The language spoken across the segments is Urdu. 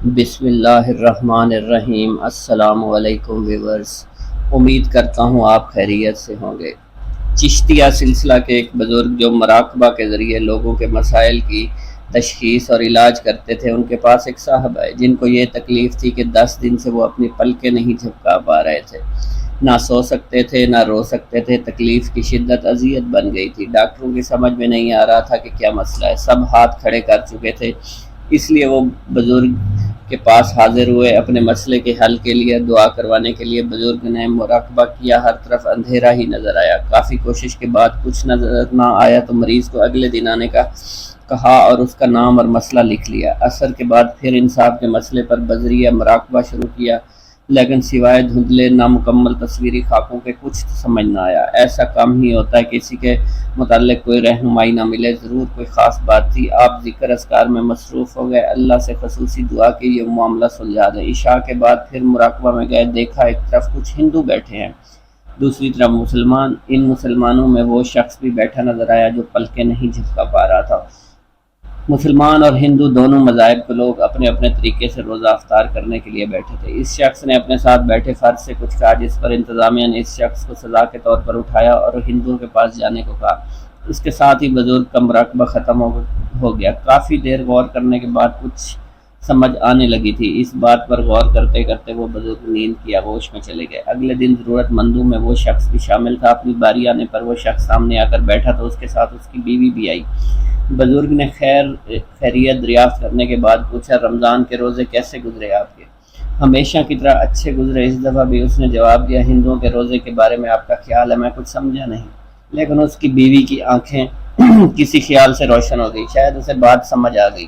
بسم اللہ الرحمن الرحیم۔ السلام علیکم ویورز، امید کرتا ہوں آپ خیریت سے ہوں گے۔ چشتیہ سلسلہ کے ایک بزرگ جو مراقبہ کے ذریعے لوگوں کے مسائل کی تشخیص اور علاج کرتے تھے، ان کے پاس ایک صاحب آئے جن کو یہ تکلیف تھی کہ 10 دن سے وہ اپنی پلکیں نہیں جھپکا پا رہے تھے، نہ سو سکتے تھے نہ رو سکتے تھے۔ تکلیف کی شدت اذیت بن گئی تھی۔ ڈاکٹروں کی سمجھ میں نہیں آ رہا تھا کہ کیا مسئلہ ہے۔ سب ہاتھ کھڑے کر چکے تھے، اس لیے وہ بزرگ کے پاس حاضر ہوئے اپنے مسئلے کے حل کے لیے دعا کروانے کے لیے۔ بزرگ نے مراقبہ کیا، ہر طرف اندھیرا ہی نظر آیا۔ کافی کوشش کے بعد کچھ نظر نہ آیا تو مریض کو اگلے دن آنے کا کہا اور اس کا نام اور مسئلہ لکھ لیا۔ عصر کے بعد پھر انصاف کے مسئلے پر بذریعہ مراقبہ شروع کیا، لیکن سوائے دھندلے نامکمل تصویری خاکوں کے کچھ سمجھ نہ آیا۔ ایسا کم ہی ہوتا ہے کہ کسی کے متعلق کوئی رہنمائی نہ ملے۔ ضرور کوئی خاص بات تھی۔ آپ ذکر اذکار میں مصروف ہو گئے، اللہ سے خصوصی دعا کی یہ معاملہ سلجھا دیں۔ عشاء کے بعد پھر مراقبہ میں گئے، دیکھا ایک طرف کچھ ہندو بیٹھے ہیں، دوسری طرف مسلمان۔ ان مسلمانوں میں وہ شخص بھی بیٹھا نظر آیا جو پلکیں نہیں جھپکا پا رہا تھا۔ مسلمان اور ہندو دونوں مذاہب کے لوگ اپنے اپنے طریقے سے روزہ افطار کرنے کے لیے بیٹھے تھے۔ اس شخص نے اپنے ساتھ بیٹھے فرد سے کچھ کہا، جس پر انتظامیہ نے اس شخص کو سزا کے طور پر اٹھایا اور ہندوؤں کے پاس جانے کو کہا۔ اس کے ساتھ ہی بزرگ کا مراقبہ ختم ہو گیا۔ کافی دیر غور کرنے کے بعد کچھ سمجھ آنے لگی تھی۔ اس بات پر غور کرتے کرتے وہ بزرگ نیند کی آغوش میں چلے گئے۔ اگلے دن ضرورت مندوں میں وہ شخص بھی شامل تھا۔ اپنی باری آنے پر وہ شخص سامنے آ کر بیٹھا تو اس کے ساتھ اس کی بیوی بھی آئی۔ بزرگ نے خیریت دریافت کرنے کے بعد پوچھا، رمضان کے روزے کیسے گزرے آپ کے؟ ہمیشہ کی طرح اچھے گزرے۔ اس دفعہ بھی اس نے جواب دیا، ہندوؤں کے روزے کے بارے میں آپ کا خیال ہے؟ میں کچھ سمجھا نہیں، لیکن اس کی بیوی کی آنکھیں کسی خیال سے روشن ہو گئی، شاید اسے بات سمجھ آ گئی۔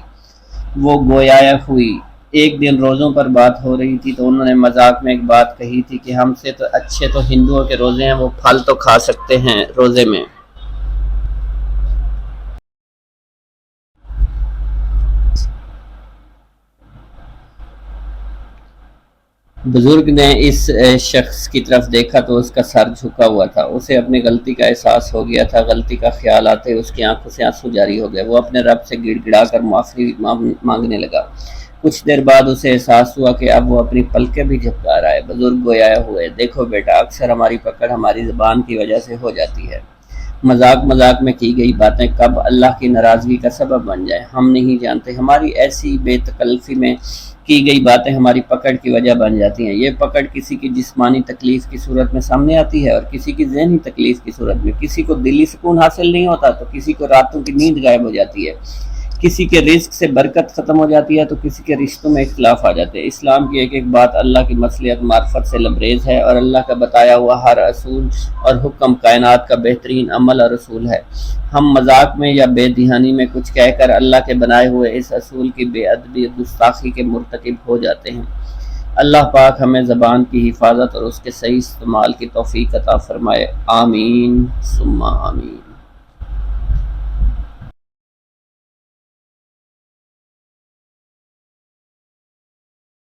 وہ گویا ہوئی۔ ایک دن روزوں پر بات ہو رہی تھی تو انہوں نے مذاق میں ایک بات کہی تھی کہ ہم سے تو اچھے تو ہندوؤں کے روزے ہیں، وہ پھل تو کھا سکتے ہیں روزے میں۔ بزرگ نے اس شخص کی طرف دیکھا تو اس کا سر جھکا ہوا تھا۔ اسے اپنی غلطی کا احساس ہو گیا تھا۔ غلطی کا خیال آتے اس کی آنکھوں سے آنسو جاری ہو گئے۔ وہ اپنے رب سے گڑ گڑا کر معافی مانگنے لگا۔ کچھ دیر بعد اسے احساس ہوا کہ اب وہ اپنی پلکیں بھی جھپکا رہا ہے۔ بزرگ گویا ہوئے، دیکھو بیٹا، اکثر ہماری پکڑ ہماری زبان کی وجہ سے ہو جاتی ہے۔ مذاق مذاق میں کی گئی باتیں کب اللہ کی ناراضگی کا سبب بن جائیں ہم نہیں جانتے۔ ہماری ایسی بے تکلفی میں کی گئی باتیں ہماری پکڑ کی وجہ بن جاتی ہیں۔ یہ پکڑ کسی کی جسمانی تکلیف کی صورت میں سامنے آتی ہے اور کسی کی ذہنی تکلیف کی صورت میں۔ کسی کو دلی سکون حاصل نہیں ہوتا تو کسی کو راتوں کی نیند غائب ہو جاتی ہے، کسی کے رزق سے برکت ختم ہو جاتی ہے تو کسی کے رشتوں میں اختلاف آ جاتے ہیں۔ اسلام کی ایک ایک بات اللہ کی مصلحت معرفت سے لبریز ہے، اور اللہ کا بتایا ہوا ہر اصول اور حکم کائنات کا بہترین عمل اور اصول ہے۔ ہم مذاق میں یا بے دہانی میں کچھ کہہ کر اللہ کے بنائے ہوئے اس اصول کی بے ادبی اور گستاخی کے مرتکب ہو جاتے ہیں۔ اللہ پاک ہمیں زبان کی حفاظت اور اس کے صحیح استعمال کی توفیق عطا فرمائے، آمین ثم آمین۔